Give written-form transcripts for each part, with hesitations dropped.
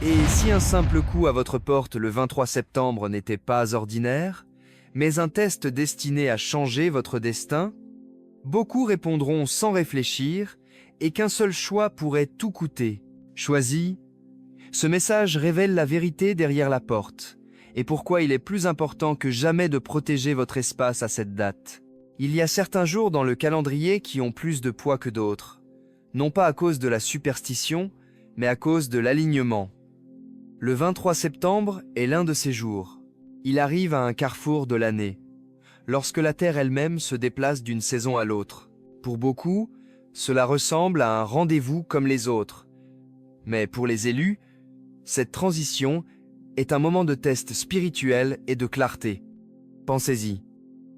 Et si un simple coup à votre porte le 23 septembre n'était pas ordinaire, mais un test destiné à changer votre destin, beaucoup répondront sans réfléchir et qu'un seul choix pourrait tout coûter. Choisi, ce message révèle la vérité derrière la porte et pourquoi il est plus important que jamais de protéger votre espace à cette date. Il y a certains jours dans le calendrier qui ont plus de poids que d'autres, non pas à cause de la superstition, mais à cause de l'alignement. Le 23 septembre est l'un de ces jours. Il arrive à un carrefour de l'année, lorsque la Terre elle-même se déplace d'une saison à l'autre. Pour beaucoup, cela ressemble à un rendez-vous comme les autres. Mais pour les élus, cette transition est un moment de test spirituel et de clarté. Pensez-y,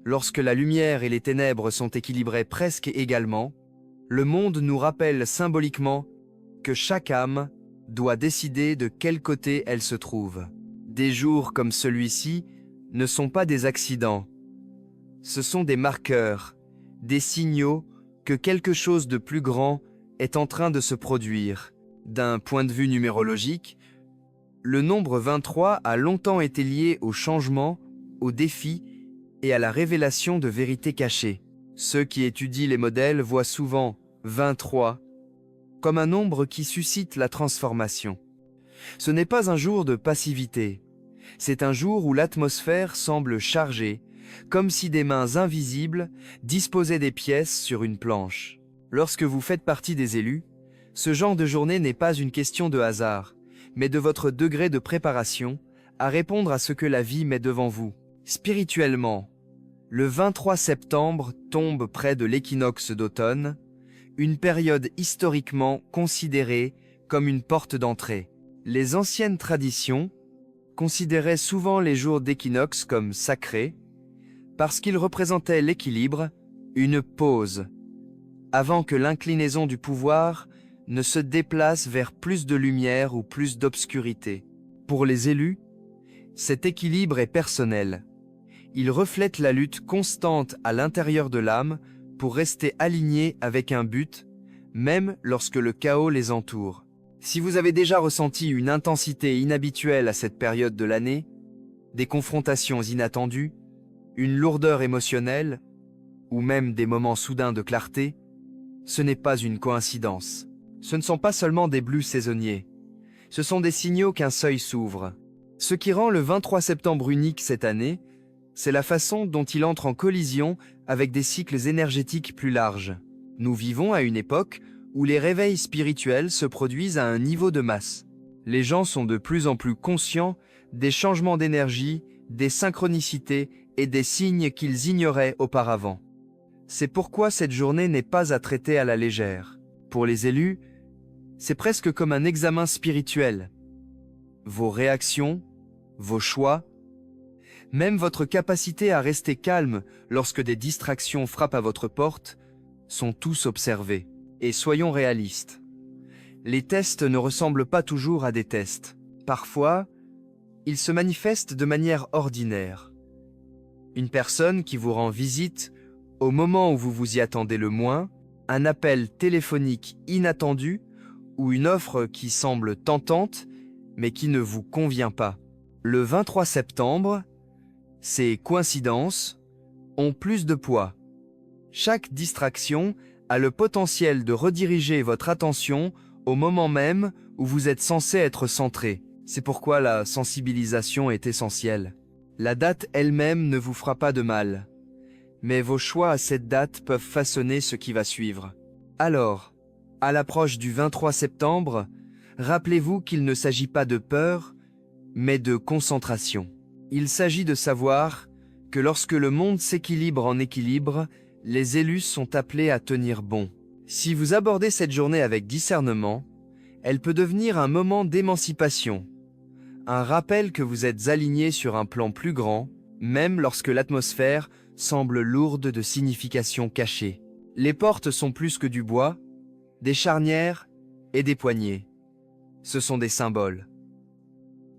lorsque la lumière et les ténèbres sont équilibrées presque également, le monde nous rappelle symboliquement que chaque âme doit décider de quel côté elle se trouve. Des jours comme celui-ci ne sont pas des accidents. Ce sont des marqueurs, des signaux que quelque chose de plus grand est en train de se produire. D'un point de vue numérologique, le nombre 23 a longtemps été lié au changement, au défi et à la révélation de vérités cachées. Ceux qui étudient les modèles voient souvent 23 comme un nombre qui suscite la transformation. Ce n'est pas un jour de passivité, c'est un jour où l'atmosphère semble chargée, comme si des mains invisibles disposaient des pièces sur une planche. Lorsque vous faites partie des élus, ce genre de journée n'est pas une question de hasard, mais de votre degré de préparation à répondre à ce que la vie met devant vous. Spirituellement, le 23 septembre tombe près de l'équinoxe d'automne, une période historiquement considérée comme une porte d'entrée. Les anciennes traditions considéraient souvent les jours d'équinoxe comme sacrés, parce qu'ils représentaient l'équilibre, une pause, avant que l'inclinaison du pouvoir ne se déplace vers plus de lumière ou plus d'obscurité. Pour les élus, cet équilibre est personnel. Il reflète la lutte constante à l'intérieur de l'âme pour rester alignés avec un but, même lorsque le chaos les entoure. Si vous avez déjà ressenti une intensité inhabituelle à cette période de l'année, des confrontations inattendues, une lourdeur émotionnelle, ou même des moments soudains de clarté, ce n'est pas une coïncidence. Ce ne sont pas seulement des blues saisonniers, ce sont des signaux qu'un seuil s'ouvre. Ce qui rend le 23 septembre unique cette année, c'est la façon dont il entre en collision avec des cycles énergétiques plus larges. Nous vivons à une époque où les réveils spirituels se produisent à un niveau de masse. Les gens sont de plus en plus conscients des changements d'énergie, des synchronicités et des signes qu'ils ignoraient auparavant. C'est pourquoi cette journée n'est pas à traiter à la légère. Pour les élus, c'est presque comme un examen spirituel. Vos réactions, vos choix, même votre capacité à rester calme lorsque des distractions frappent à votre porte, sont tous observés. Et soyons réalistes. Les tests ne ressemblent pas toujours à des tests. Parfois, ils se manifestent de manière ordinaire. Une personne qui vous rend visite au moment où vous vous y attendez le moins, un appel téléphonique inattendu ou une offre qui semble tentante mais qui ne vous convient pas. Le 23 septembre, ces coïncidences ont plus de poids. Chaque distraction a le potentiel de rediriger votre attention au moment même où vous êtes censé être centré. C'est pourquoi la sensibilisation est essentielle. La date elle-même ne vous fera pas de mal, mais vos choix à cette date peuvent façonner ce qui va suivre. Alors, à l'approche du 23 septembre, rappelez-vous qu'il ne s'agit pas de peur, mais de concentration. Il s'agit de savoir que lorsque le monde s'équilibre en équilibre, les élus sont appelés à tenir bon. Si vous abordez cette journée avec discernement, elle peut devenir un moment d'émancipation, un rappel que vous êtes aligné sur un plan plus grand, même lorsque l'atmosphère semble lourde de significations cachées. Les portes sont plus que du bois, des charnières et des poignées. Ce sont des symboles.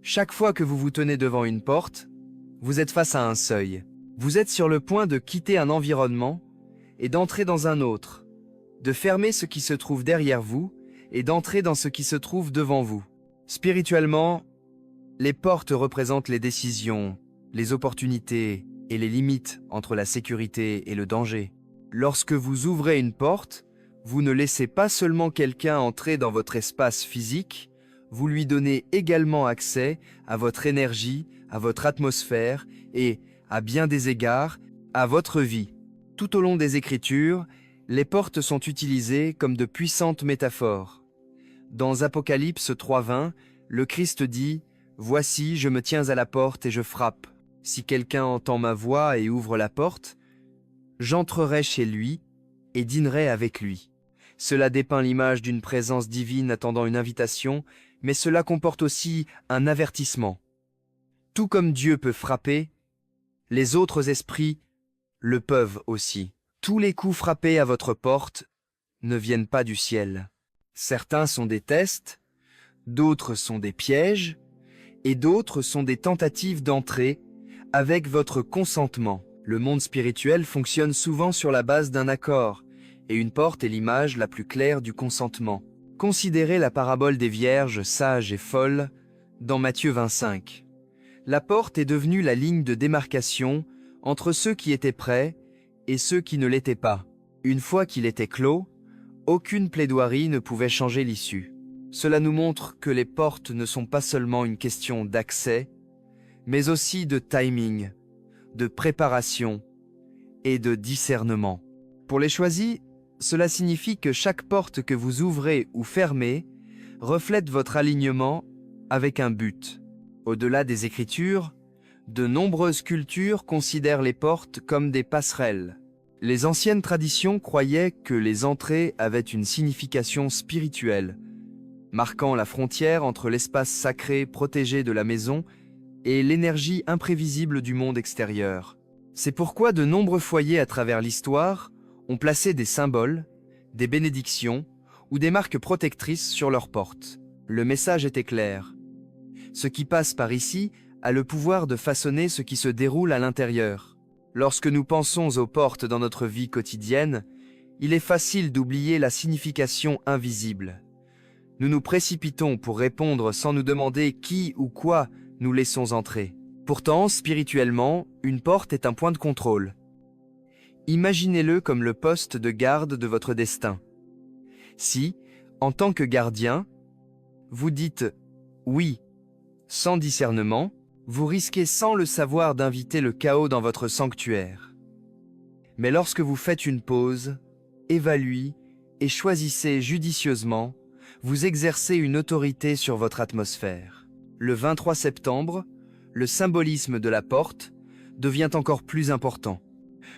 Chaque fois que vous vous tenez devant une porte, vous êtes face à un seuil. Vous êtes sur le point de quitter un environnement et d'entrer dans un autre, de fermer ce qui se trouve derrière vous et d'entrer dans ce qui se trouve devant vous. Spirituellement, les portes représentent les décisions, les opportunités et les limites entre la sécurité et le danger. Lorsque vous ouvrez une porte, vous ne laissez pas seulement quelqu'un entrer dans votre espace physique, vous lui donnez également accès à votre énergie, à votre atmosphère et, à bien des égards, à votre vie. Tout au long des Écritures, les portes sont utilisées comme de puissantes métaphores. Dans Apocalypse 3:20, le Christ dit « Voici, je me tiens à la porte et je frappe. Si quelqu'un entend ma voix et ouvre la porte, j'entrerai chez lui et dînerai avec lui. » Cela dépeint l'image d'une présence divine attendant une invitation, mais cela comporte aussi un avertissement. Tout comme Dieu peut frapper, les autres esprits le peuvent aussi. Tous les coups frappés à votre porte ne viennent pas du ciel. Certains sont des tests, d'autres sont des pièges, et d'autres sont des tentatives d'entrer avec votre consentement. Le monde spirituel fonctionne souvent sur la base d'un accord, et une porte est l'image la plus claire du consentement. Considérez la parabole des vierges sages et folles dans Matthieu 25. La porte est devenue la ligne de démarcation entre ceux qui étaient prêts et ceux qui ne l'étaient pas. Une fois qu'il était clos, aucune plaidoirie ne pouvait changer l'issue. Cela nous montre que les portes ne sont pas seulement une question d'accès, mais aussi de timing, de préparation et de discernement. Pour les choisis, cela signifie que chaque porte que vous ouvrez ou fermez reflète votre alignement avec un but. Au-delà des Écritures, de nombreuses cultures considèrent les portes comme des passerelles. Les anciennes traditions croyaient que les entrées avaient une signification spirituelle, marquant la frontière entre l'espace sacré protégé de la maison et l'énergie imprévisible du monde extérieur. C'est pourquoi de nombreux foyers à travers l'histoire ont placé des symboles, des bénédictions ou des marques protectrices sur leurs portes. Le message était clair. Ce qui passe par ici a le pouvoir de façonner ce qui se déroule à l'intérieur. Lorsque nous pensons aux portes dans notre vie quotidienne, il est facile d'oublier la signification invisible. Nous nous précipitons pour répondre sans nous demander qui ou quoi nous laissons entrer. Pourtant, spirituellement, une porte est un point de contrôle. Imaginez-le comme le poste de garde de votre destin. Si, en tant que gardien, vous dites « oui » sans discernement, vous risquez sans le savoir d'inviter le chaos dans votre sanctuaire. Mais lorsque vous faites une pause, évaluez et choisissez judicieusement, vous exercez une autorité sur votre atmosphère. Le 23 septembre, le symbolisme de la porte devient encore plus important.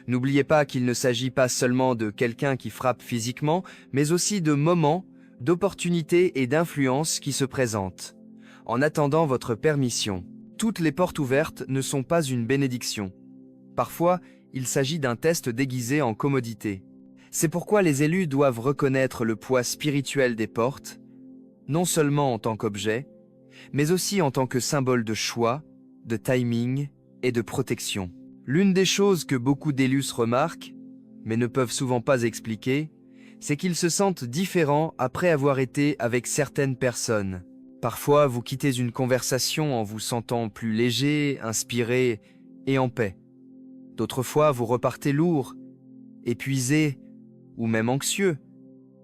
N'oubliez pas qu'il ne s'agit pas seulement de quelqu'un qui frappe physiquement, mais aussi de moments, d'opportunités et d'influences qui se présentent. En attendant votre permission, toutes les portes ouvertes ne sont pas une bénédiction. Parfois, il s'agit d'un test déguisé en commodité. C'est pourquoi les élus doivent reconnaître le poids spirituel des portes, non seulement en tant qu'objet, mais aussi en tant que symbole de choix, de timing et de protection. L'une des choses que beaucoup d'élus remarquent, mais ne peuvent souvent pas expliquer, c'est qu'ils se sentent différents après avoir été avec certaines personnes. Parfois, vous quittez une conversation en vous sentant plus léger, inspiré et en paix. D'autres fois, vous repartez lourd, épuisé ou même anxieux,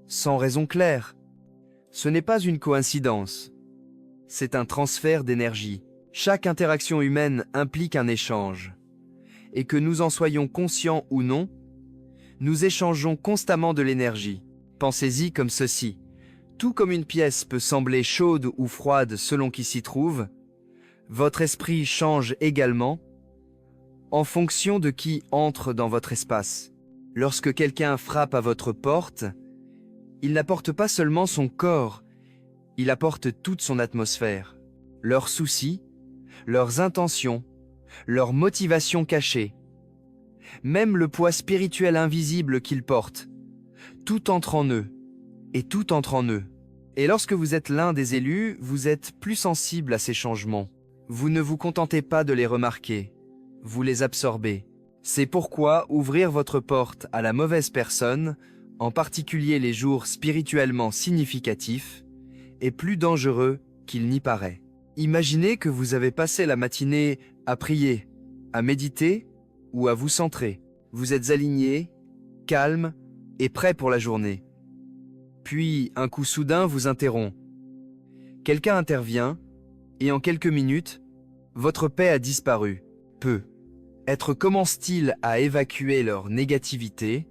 sans raison claire. Ce n'est pas une coïncidence, c'est un transfert d'énergie. Chaque interaction humaine implique un échange. Et que nous en soyons conscients ou non, nous échangeons constamment de l'énergie. Pensez-y comme ceci. Tout comme une pièce peut sembler chaude ou froide selon qui s'y trouve, votre esprit change également en fonction de qui entre dans votre espace. Lorsque quelqu'un frappe à votre porte, il n'apporte pas seulement son corps, il apporte toute son atmosphère, leurs soucis, leurs intentions, leurs motivations cachées, même le poids spirituel invisible qu'ils portent. Tout entre en eux, et tout entre en eux. Et lorsque vous êtes l'un des élus, vous êtes plus sensible à ces changements. Vous ne vous contentez pas de les remarquer, vous les absorbez. C'est pourquoi ouvrir votre porte à la mauvaise personne, en particulier les jours spirituellement significatifs, est plus dangereux qu'il n'y paraît. Imaginez que vous avez passé la matinée à prier, à méditer ou à vous centrer. Vous êtes aligné, calme et prêt pour la journée. Puis, un coup soudain vous interrompt. Quelqu'un intervient et en quelques minutes, votre paix a disparu. Être commence-t-il à évacuer leur négativité,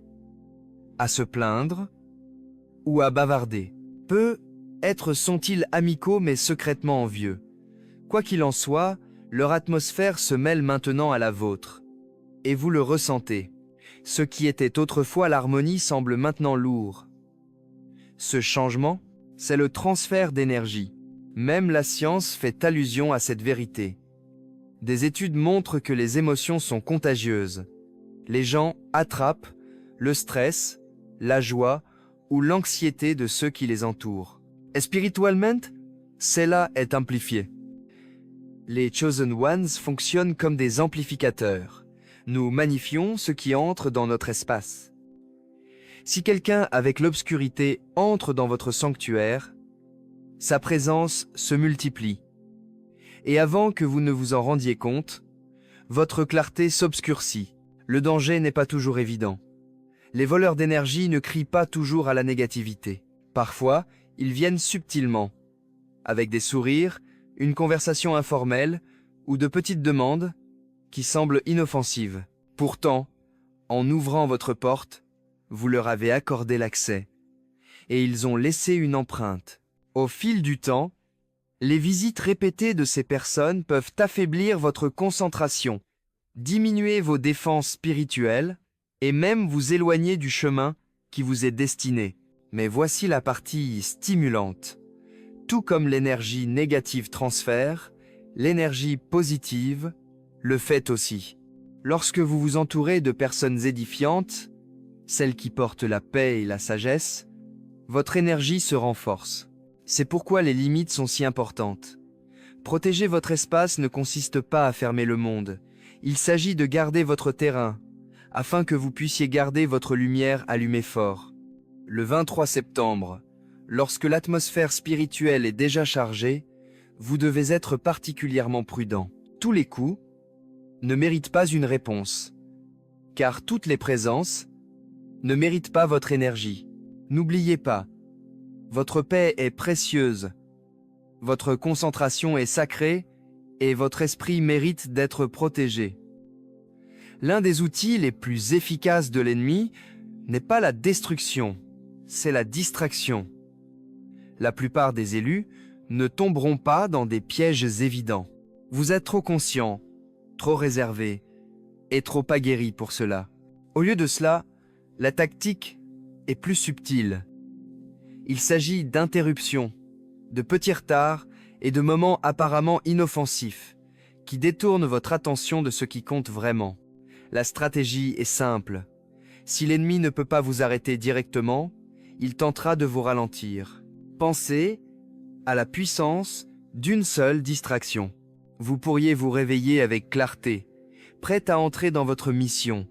à se plaindre ou à bavarder? Être sont-ils amicaux mais secrètement envieux? Quoi qu'il en soit, leur atmosphère se mêle maintenant à la vôtre. Et vous le ressentez. Ce qui était autrefois l'harmonie semble maintenant lourd. Ce changement, c'est le transfert d'énergie. Même la science fait allusion à cette vérité. Des études montrent que les émotions sont contagieuses. Les gens attrapent le stress, la joie ou l'anxiété de ceux qui les entourent. Et spirituellement, cela est amplifié. Les Chosen Ones fonctionnent comme des amplificateurs. Nous magnifions ce qui entre dans notre espace. Si quelqu'un avec l'obscurité entre dans votre sanctuaire, sa présence se multiplie. Et avant que vous ne vous en rendiez compte, votre clarté s'obscurcit. Le danger n'est pas toujours évident. Les voleurs d'énergie ne crient pas toujours à la négativité. Parfois, ils viennent subtilement, avec des sourires, une conversation informelle ou de petites demandes qui semblent inoffensives. Pourtant, en ouvrant votre porte, vous leur avez accordé l'accès et ils ont laissé une empreinte. Au fil du temps, les visites répétées de ces personnes peuvent affaiblir votre concentration, diminuer vos défenses spirituelles et même vous éloigner du chemin qui vous est destiné. Mais voici la partie stimulante. Tout comme l'énergie négative transfère, l'énergie positive le fait aussi. Lorsque vous vous entourez de personnes édifiantes, celles qui portent la paix et la sagesse, votre énergie se renforce. C'est pourquoi les limites sont si importantes. Protéger votre espace ne consiste pas à fermer le monde. Il s'agit de garder votre terrain, afin que vous puissiez garder votre lumière allumée fort. Le 23 septembre, lorsque l'atmosphère spirituelle est déjà chargée, vous devez être particulièrement prudent. Tous les coups ne méritent pas une réponse, car toutes les présences ne méritent pas votre énergie. N'oubliez pas, votre paix est précieuse, votre concentration est sacrée et votre esprit mérite d'être protégé. L'un des outils les plus efficaces de l'ennemi n'est pas la destruction, c'est la distraction. La plupart des élus ne tomberont pas dans des pièges évidents. Vous êtes trop conscient, trop réservé et trop aguerri pour cela. Au lieu de cela, la tactique est plus subtile. Il s'agit d'interruptions, de petits retards et de moments apparemment inoffensifs qui détournent votre attention de ce qui compte vraiment. La stratégie est simple. Si l'ennemi ne peut pas vous arrêter directement, il tentera de vous ralentir. Pensez à la puissance d'une seule distraction. Vous pourriez vous réveiller avec clarté, prêt à entrer dans votre mission.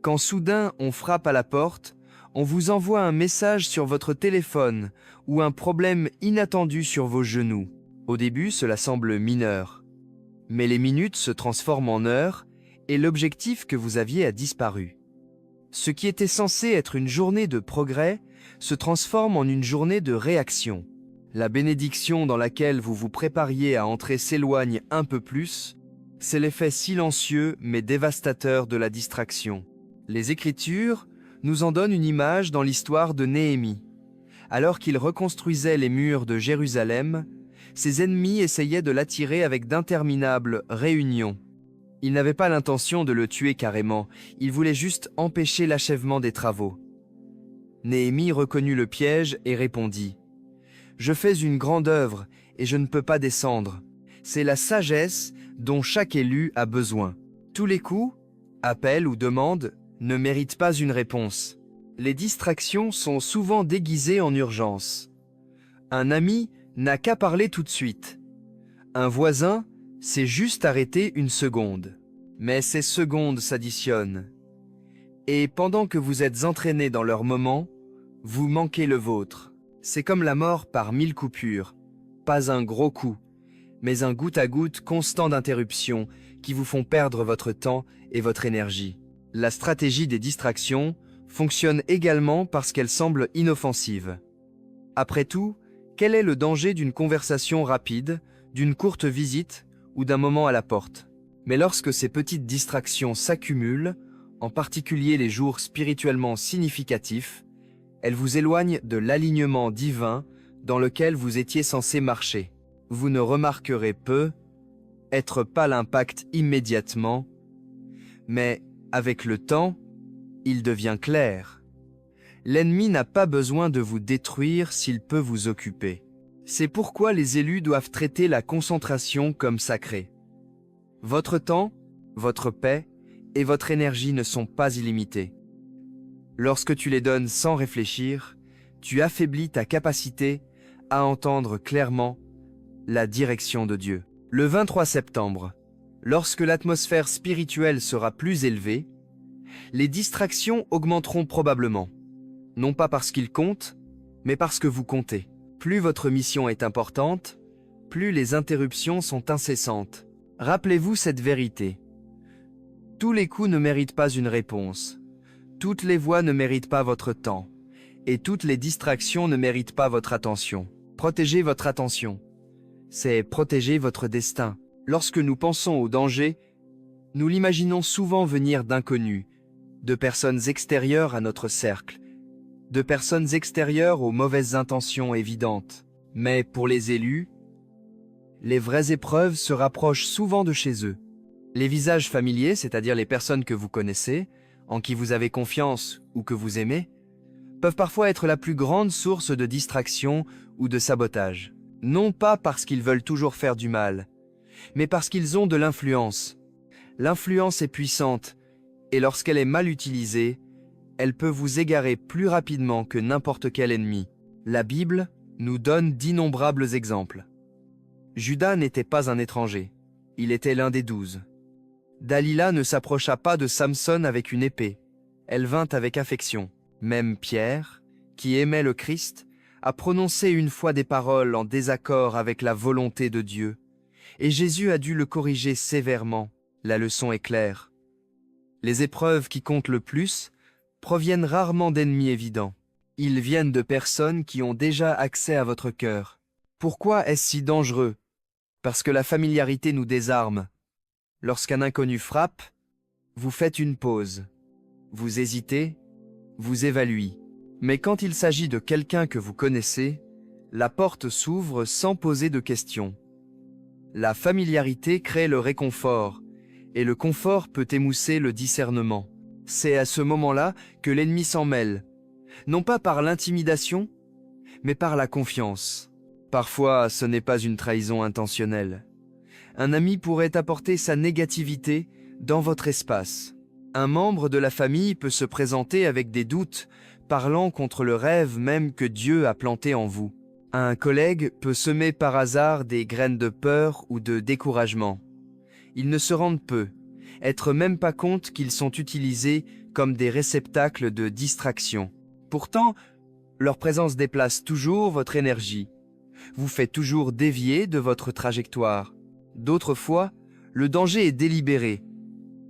Quand soudain on frappe à la porte, on vous envoie un message sur votre téléphone ou un problème inattendu sur vos genoux. Au début, cela semble mineur. Mais les minutes se transforment en heures et l'objectif que vous aviez a disparu. Ce qui était censé être une journée de progrès se transforme en une journée de réaction. La bénédiction dans laquelle vous vous prépariez à entrer s'éloigne un peu plus. C'est l'effet silencieux mais dévastateur de la distraction. Les Écritures nous en donnent une image dans l'histoire de Néhémie. Alors qu'il reconstruisait les murs de Jérusalem, ses ennemis essayaient de l'attirer avec d'interminables réunions. Ils n'avaient pas l'intention de le tuer carrément, ils voulaient juste empêcher l'achèvement des travaux. Néhémie reconnut le piège et répondit « Je fais une grande œuvre et je ne peux pas descendre. C'est la sagesse dont chaque élu a besoin. Tous les coups, appels ou demandes ne méritent pas une réponse. Les distractions sont souvent déguisées en urgence. Un ami n'a qu'à parler tout de suite. Un voisin s'est juste arrêté une seconde. Mais ces secondes s'additionnent. Et pendant que vous êtes entraîné dans leur moment, vous manquez le vôtre. C'est comme la mort par 1000 coupures. Pas un gros coup, mais un goutte à goutte constant d'interruptions qui vous font perdre votre temps et votre énergie. La stratégie des distractions fonctionne également parce qu'elle semble inoffensive. Après tout, quel est le danger d'une conversation rapide, d'une courte visite ou d'un moment à la porte? Mais lorsque ces petites distractions s'accumulent, en particulier les jours spirituellement significatifs, elles vous éloignent de l'alignement divin dans lequel vous étiez censé marcher. Vous ne remarquerez être pas l'impact immédiatement, mais avec le temps, il devient clair. L'ennemi n'a pas besoin de vous détruire s'il peut vous occuper. C'est pourquoi les élus doivent traiter la concentration comme sacrée. Votre temps, votre paix et votre énergie ne sont pas illimités. Lorsque tu les donnes sans réfléchir, tu affaiblis ta capacité à entendre clairement la direction de Dieu. Le 23 septembre, lorsque l'atmosphère spirituelle sera plus élevée, les distractions augmenteront probablement. Non pas parce qu'ils comptent, mais parce que vous comptez. Plus votre mission est importante, plus les interruptions sont incessantes. Rappelez-vous cette vérité. Tous les coups ne méritent pas une réponse. Toutes les voix ne méritent pas votre temps. Et toutes les distractions ne méritent pas votre attention. Protégez votre attention. C'est protéger votre destin. Lorsque nous pensons au danger, nous l'imaginons souvent venir d'inconnus, de personnes extérieures à notre cercle, de personnes extérieures aux mauvaises intentions évidentes. Mais pour les élus, les vraies épreuves se rapprochent souvent de chez eux. Les visages familiers, c'est-à-dire les personnes que vous connaissez, en qui vous avez confiance ou que vous aimez, peuvent parfois être la plus grande source de distraction ou de sabotage. Non pas parce qu'ils veulent toujours faire du mal, mais parce qu'ils ont de l'influence. L'influence est puissante, et lorsqu'elle est mal utilisée, elle peut vous égarer plus rapidement que n'importe quel ennemi. La Bible nous donne d'innombrables exemples. Judas n'était pas un étranger, il était l'un des 12. Dalila ne s'approcha pas de Samson avec une épée, elle vint avec affection. Même Pierre, qui aimait le Christ, a prononcé une fois des paroles en désaccord avec la volonté de Dieu, et Jésus a dû le corriger sévèrement. La leçon est claire. Les épreuves qui comptent le plus proviennent rarement d'ennemis évidents. Ils viennent de personnes qui ont déjà accès à votre cœur. Pourquoi est-ce si dangereux? Parce que la familiarité nous désarme. Lorsqu'un inconnu frappe, vous faites une pause. Vous hésitez, vous évaluez. Mais quand il s'agit de quelqu'un que vous connaissez, la porte s'ouvre sans poser de questions. La familiarité crée le réconfort, et le confort peut émousser le discernement. C'est à ce moment-là que l'ennemi s'en mêle, non pas par l'intimidation, mais par la confiance. Parfois, ce n'est pas une trahison intentionnelle. Un ami pourrait apporter sa négativité dans votre espace. Un membre de la famille peut se présenter avec des doutes, parlant contre le rêve même que Dieu a planté en vous. Un collègue peut semer par hasard des graines de peur ou de découragement. Ils ne se rendent peu, être même pas compte qu'ils sont utilisés comme des réceptacles de distraction. Pourtant, leur présence déplace toujours votre énergie, vous fait toujours dévier de votre trajectoire. D'autres fois, le danger est délibéré.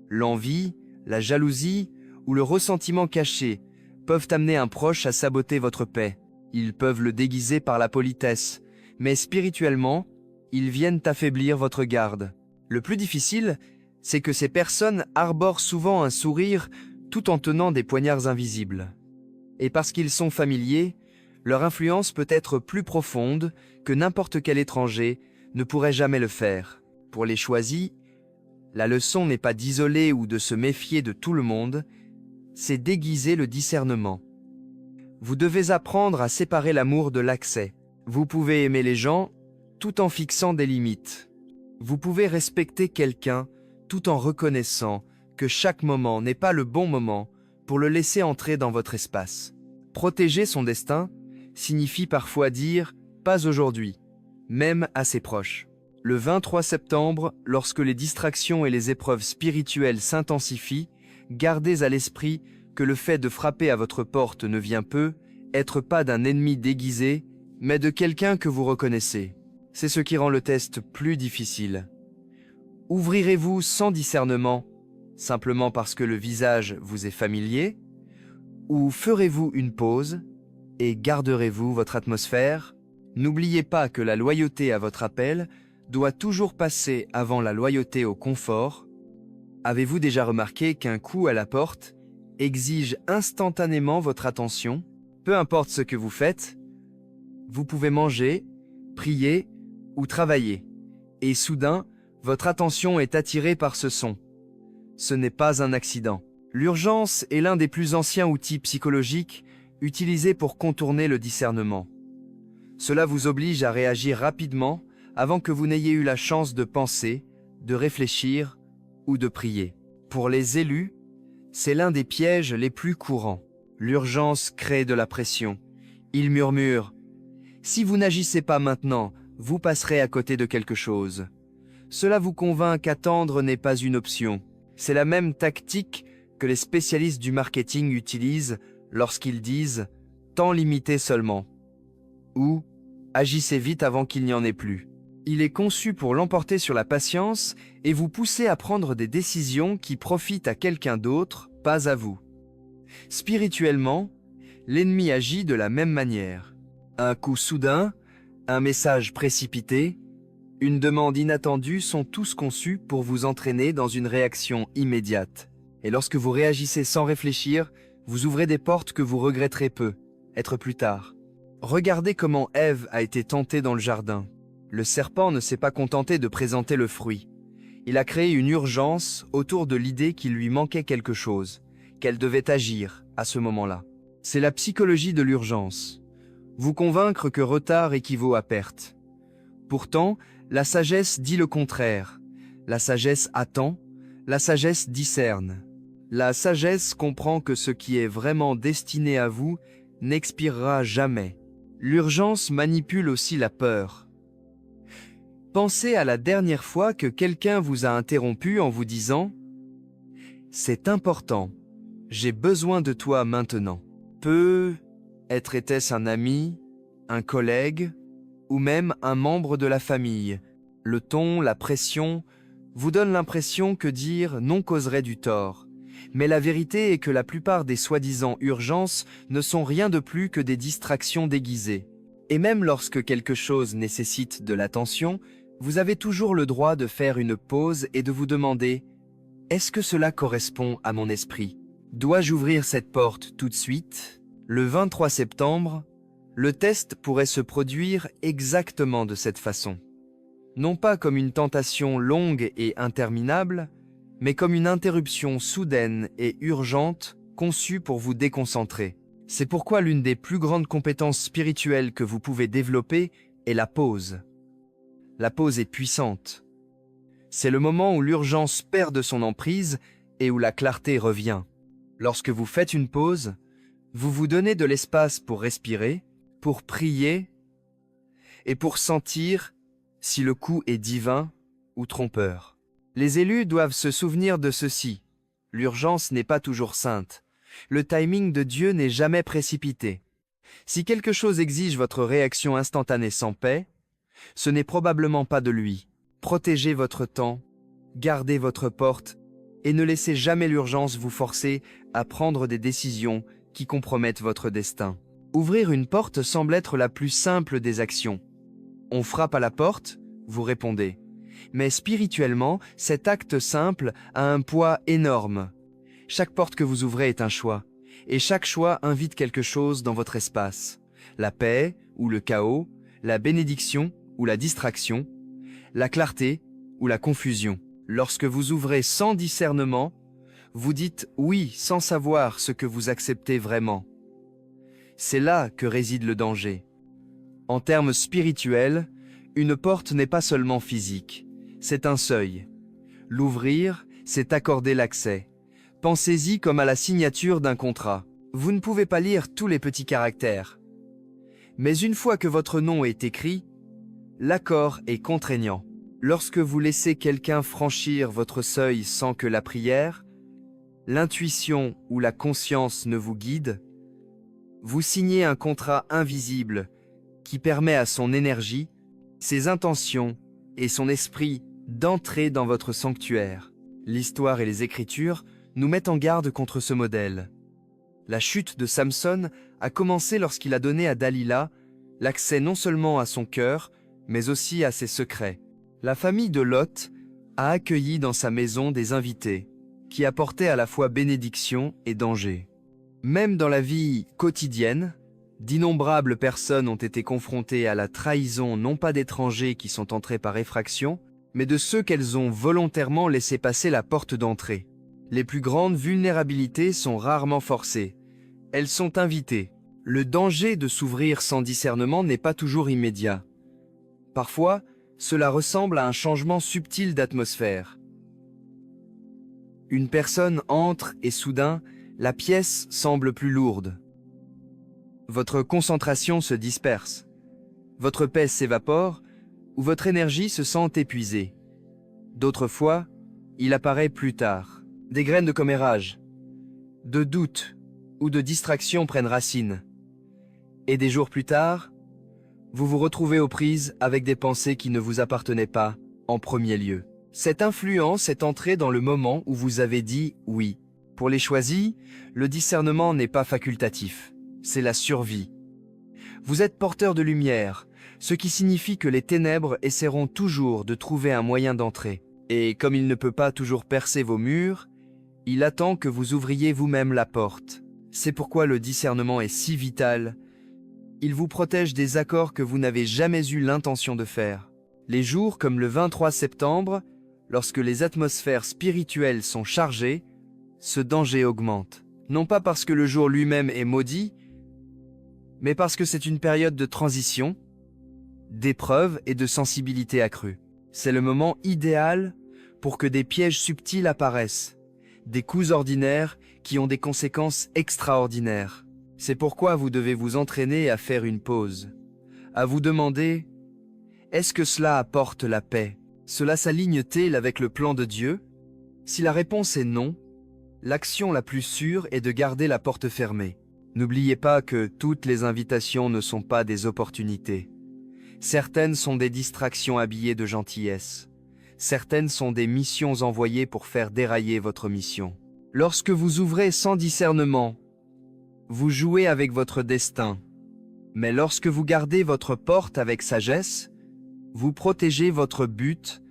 L'envie, la jalousie ou le ressentiment caché peuvent amener un proche à saboter votre paix. Ils peuvent le déguiser par la politesse, mais spirituellement, ils viennent affaiblir votre garde. Le plus difficile, c'est que ces personnes arborent souvent un sourire tout en tenant des poignards invisibles. Et parce qu'ils sont familiers, leur influence peut être plus profonde que n'importe quel étranger ne pourrait jamais le faire. Pour les choisis, la leçon n'est pas d'isoler ou de se méfier de tout le monde, c'est d'aiguiser le discernement. Vous devez apprendre à séparer l'amour de l'accès. Vous pouvez aimer les gens tout en fixant des limites. Vous pouvez respecter quelqu'un tout en reconnaissant que chaque moment n'est pas le bon moment pour le laisser entrer dans votre espace. Protéger son destin signifie parfois dire « pas aujourd'hui », même à ses proches. Le 23 septembre, lorsque les distractions et les épreuves spirituelles s'intensifient, gardez à l'esprit que le fait de frapper à votre porte ne vient être pas d'un ennemi déguisé, mais de quelqu'un que vous reconnaissez. C'est ce qui rend le test plus difficile. Ouvrirez-vous sans discernement, simplement parce que le visage vous est familier, ou ferez-vous une pause et garderez-vous votre atmosphère? N'oubliez pas que la loyauté à votre appel doit toujours passer avant la loyauté au confort. Avez-vous déjà remarqué qu'un coup à la porte exige instantanément votre attention? Peu importe ce que vous faites, vous pouvez manger, prier ou travailler, et soudain, votre attention est attirée par ce son. Ce n'est pas un accident. L'urgence est l'un des plus anciens outils psychologiques utilisés pour contourner le discernement. Cela vous oblige à réagir rapidement avant que vous n'ayez eu la chance de penser, de réfléchir ou de prier. Pour les élus, c'est l'un des pièges les plus courants. L'urgence crée de la pression. Ils murmurent « Si vous n'agissez pas maintenant, vous passerez à côté de quelque chose ». Cela vous convainc qu'attendre n'est pas une option. C'est la même tactique que les spécialistes du marketing utilisent lorsqu'ils disent « temps limité seulement » ou « agissez vite avant qu'il n'y en ait plus ». Il est conçu pour l'emporter sur la patience et vous pousser à prendre des décisions qui profitent à quelqu'un d'autre, pas à vous. Spirituellement, l'ennemi agit de la même manière. Un coup soudain, un message précipité, une demande inattendue sont tous conçus pour vous entraîner dans une réaction immédiate. Et lorsque vous réagissez sans réfléchir, vous ouvrez des portes que vous regretterez peu, être plus tard. Regardez comment Ève a été tentée dans le jardin. Le serpent ne s'est pas contenté de présenter le fruit. Il a créé une urgence autour de l'idée qu'il lui manquait quelque chose, qu'elle devait agir à ce moment-là. C'est la psychologie de l'urgence. Vous convaincre que retard équivaut à perte. Pourtant, la sagesse dit le contraire. La sagesse attend, la sagesse discerne. La sagesse comprend que ce qui est vraiment destiné à vous n'expirera jamais. L'urgence manipule aussi la peur. Pensez à la dernière fois que quelqu'un vous a interrompu en vous disant « C'est important, j'ai besoin de toi maintenant ». Était-ce un ami, un collègue ou même un membre de la famille? Le ton, la pression vous donnent l'impression que dire non causerait du tort. Mais la vérité est que la plupart des soi-disant urgences ne sont rien de plus que des distractions déguisées. Et même lorsque quelque chose nécessite de l'attention, vous avez toujours le droit de faire une pause et de vous demander « Est-ce que cela correspond à mon esprit? Dois-je ouvrir cette porte tout de suite ?» Le 23 septembre, le test pourrait se produire exactement de cette façon. Non pas comme une tentation longue et interminable, mais comme une interruption soudaine et urgente conçue pour vous déconcentrer. C'est pourquoi l'une des plus grandes compétences spirituelles que vous pouvez développer est la pause. La pause est puissante. C'est le moment où l'urgence perd de son emprise et où la clarté revient. Lorsque vous faites une pause, vous vous donnez de l'espace pour respirer, pour prier et pour sentir si le coup est divin ou trompeur. Les élus doivent se souvenir de ceci. L'urgence n'est pas toujours sainte. Le timing de Dieu n'est jamais précipité. Si quelque chose exige votre réaction instantanée sans paix, ce n'est probablement pas de lui. Protégez votre temps, gardez votre porte et ne laissez jamais l'urgence vous forcer à prendre des décisions qui compromettent votre destin. Ouvrir une porte semble être la plus simple des actions. On frappe à la porte, vous répondez. Mais spirituellement, cet acte simple a un poids énorme. Chaque porte que vous ouvrez est un choix, et chaque choix invite quelque chose dans votre espace. La paix ou le chaos, la bénédiction ou la distraction, la clarté ou la confusion. Lorsque vous ouvrez sans discernement, vous dites oui sans savoir ce que vous acceptez vraiment. C'est là que réside le danger. En termes spirituels, une porte n'est pas seulement physique, c'est un seuil. L'ouvrir, c'est accorder l'accès. Pensez-y comme à la signature d'un contrat. Vous ne pouvez pas lire tous les petits caractères. Mais une fois que votre nom est écrit, l'accord est contraignant. Lorsque vous laissez quelqu'un franchir votre seuil sans que la prière, l'intuition ou la conscience ne vous guide, vous signez un contrat invisible qui permet à son énergie ses intentions et son esprit d'entrer dans votre sanctuaire. L'histoire et les Écritures nous mettent en garde contre ce modèle. La chute de Samson a commencé lorsqu'il a donné à Dalila l'accès non seulement à son cœur, mais aussi à ses secrets. La famille de Lot a accueilli dans sa maison des invités qui apportaient à la fois bénédiction et danger. Même dans la vie quotidienne, d'innombrables personnes ont été confrontées à la trahison non pas d'étrangers qui sont entrés par effraction, mais de ceux qu'elles ont volontairement laissé passer la porte d'entrée. Les plus grandes vulnérabilités sont rarement forcées. Elles sont invitées. Le danger de s'ouvrir sans discernement n'est pas toujours immédiat. Parfois, cela ressemble à un changement subtil d'atmosphère. Une personne entre et soudain, la pièce semble plus lourde. Votre concentration se disperse. Votre paix s'évapore ou votre énergie se sent épuisée. D'autres fois, il apparaît plus tard. Des graines de commérage, de doute ou de distraction prennent racine. Et des jours plus tard, vous vous retrouvez aux prises avec des pensées qui ne vous appartenaient pas en premier lieu. Cette influence est entrée dans le moment où vous avez dit oui. Pour les choisis, le discernement n'est pas facultatif, c'est la survie. Vous êtes porteur de lumière, ce qui signifie que les ténèbres essaieront toujours de trouver un moyen d'entrer. Et comme il ne peut pas toujours percer vos murs, il attend que vous ouvriez vous-même la porte. C'est pourquoi le discernement est si vital. Il vous protège des accords que vous n'avez jamais eu l'intention de faire. Les jours comme le 23 septembre, lorsque les atmosphères spirituelles sont chargées, ce danger augmente. Non pas parce que le jour lui-même est maudit, mais parce que c'est une période de transition, d'épreuve et de sensibilité accrue. C'est le moment idéal pour que des pièges subtils apparaissent, des coups ordinaires qui ont des conséquences extraordinaires. C'est pourquoi vous devez vous entraîner à faire une pause, à vous demander « Est-ce que cela apporte la paix? Cela s'aligne-t-il avec le plan de Dieu ?» Si la réponse est non, l'action la plus sûre est de garder la porte fermée. N'oubliez pas que toutes les invitations ne sont pas des opportunités. Certaines sont des distractions habillées de gentillesse. Certaines sont des missions envoyées pour faire dérailler votre mission. Lorsque vous ouvrez sans discernement, vous jouez avec votre destin. Mais lorsque vous gardez votre porte avec sagesse, vous protégez votre but,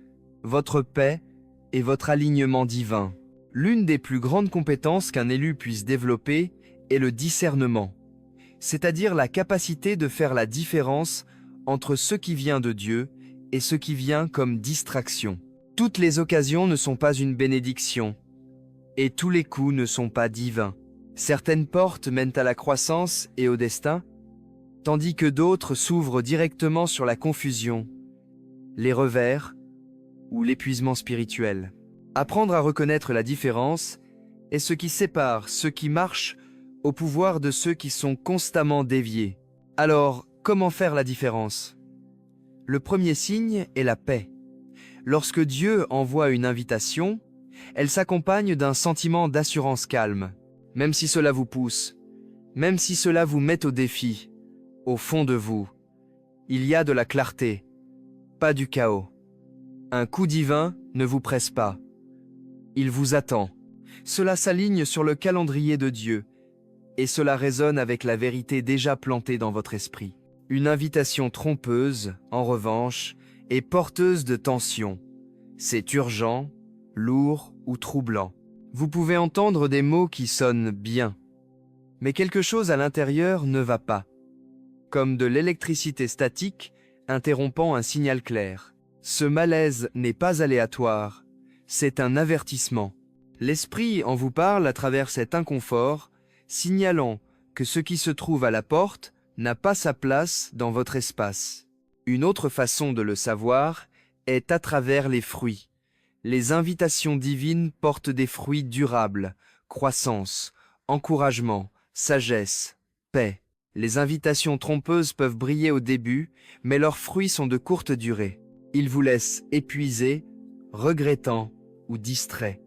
votre paix et votre alignement divin. L'une des plus grandes compétences qu'un élu puisse développer est le discernement, c'est-à-dire la capacité de faire la différence entre ce qui vient de Dieu et ce qui vient comme distraction. Toutes les occasions ne sont pas une bénédiction, et tous les coups ne sont pas divins. Certaines portes mènent à la croissance et au destin, tandis que d'autres s'ouvrent directement sur la confusion, les revers ou l'épuisement spirituel. Apprendre à reconnaître la différence est ce qui sépare ceux qui marchent au pouvoir de ceux qui sont constamment déviés. Alors, comment faire la différence? Le premier signe est la paix. Lorsque Dieu envoie une invitation, elle s'accompagne d'un sentiment d'assurance calme. Même si cela vous pousse, même si cela vous met au défi, au fond de vous, il y a de la clarté, pas du chaos. Un coup divin ne vous presse pas. Il vous attend. Cela s'aligne sur le calendrier de Dieu, et cela résonne avec la vérité déjà plantée dans votre esprit. Une invitation trompeuse, en revanche, est porteuse de tension. C'est urgent, lourd ou troublant. Vous pouvez entendre des mots qui sonnent bien, mais quelque chose à l'intérieur ne va pas, comme de l'électricité statique interrompant un signal clair. Ce malaise n'est pas aléatoire, c'est un avertissement. L'esprit en vous parle à travers cet inconfort, signalant que ce qui se trouve à la porte n'a pas sa place dans votre espace. Une autre façon de le savoir est à travers les fruits. Les invitations divines portent des fruits durables, croissance, encouragement, sagesse, paix. Les invitations trompeuses peuvent briller au début, mais leurs fruits sont de courte durée. Ils vous laissent épuisés, regrettant ou distraits.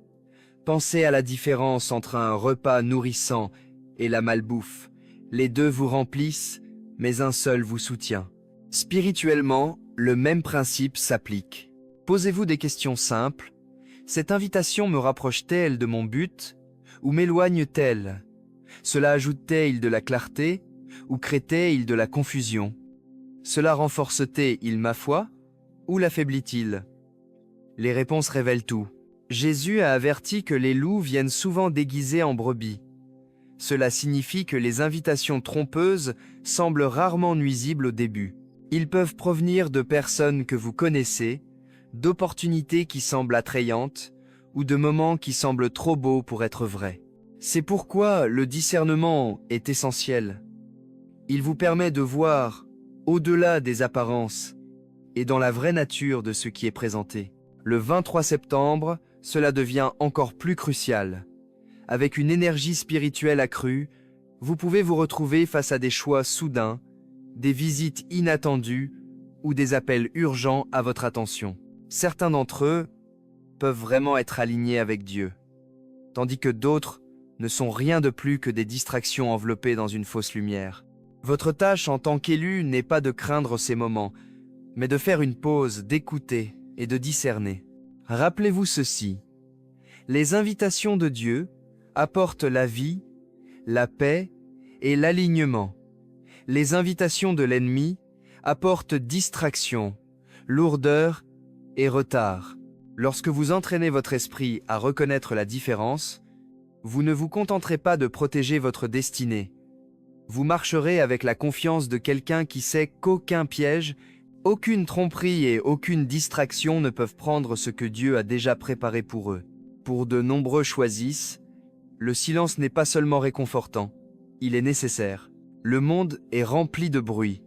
Pensez à la différence entre un repas nourrissant et la malbouffe. Les deux vous remplissent, mais un seul vous soutient. Spirituellement, Le même principe s'applique. Posez-vous des questions simples. Cette invitation me rapproche-t-elle de mon but ou m'éloigne-t-elle? Cela ajoute-t-il de la clarté ou crée-t-il de la confusion? Cela renforce-t-il ma foi ou l'affaiblit-il? Les réponses révèlent tout. Jésus a averti que les loups viennent souvent déguisés en brebis. Cela signifie que les invitations trompeuses semblent rarement nuisibles au début. Ils peuvent provenir de personnes que vous connaissez, d'opportunités qui semblent attrayantes ou de moments qui semblent trop beaux pour être vrais. C'est pourquoi le discernement est essentiel. Il vous permet de voir au-delà des apparences et dans la vraie nature de ce qui est présenté. Le 23 septembre, cela devient encore plus crucial. Avec une énergie spirituelle accrue, vous pouvez vous retrouver face à des choix soudains, des visites inattendues ou des appels urgents à votre attention. Certains d'entre eux peuvent vraiment être alignés avec Dieu, tandis que d'autres ne sont rien de plus que des distractions enveloppées dans une fausse lumière. Votre tâche en tant qu'élu n'est pas de craindre ces moments, mais de faire une pause, d'écouter et de discerner. Rappelez-vous ceci, les invitations de Dieu apportent la vie, la paix et l'alignement. Les invitations de l'ennemi apportent distraction, lourdeur et retard. Lorsque vous entraînez votre esprit à reconnaître la différence, vous ne vous contenterez pas de protéger votre destinée. Vous marcherez avec la confiance de quelqu'un qui sait qu'aucun piège, aucune tromperie et aucune distraction ne peuvent prendre ce que Dieu a déjà préparé pour eux. Pour de nombreux choisissent, le silence n'est pas seulement réconfortant, il est nécessaire. Le monde est rempli de bruit,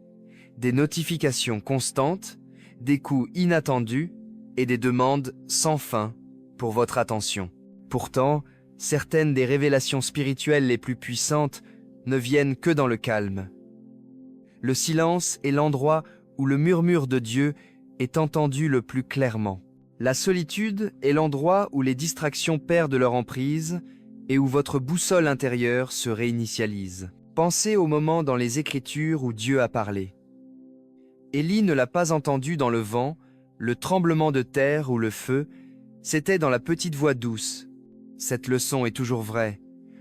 des notifications constantes, des coups inattendus et des demandes sans fin pour votre attention. Pourtant, certaines des révélations spirituelles les plus puissantes ne viennent que dans le calme. Le silence est l'endroit où le murmure de Dieu est entendu le plus clairement. La solitude est l'endroit où les distractions perdent leur emprise et où votre boussole intérieure se réinitialise. Pensez au moment dans les Écritures où Dieu a parlé. Élie ne l'a pas entendu dans le vent, le tremblement de terre ou le feu, c'était dans la petite voix douce. Cette leçon est toujours vraie.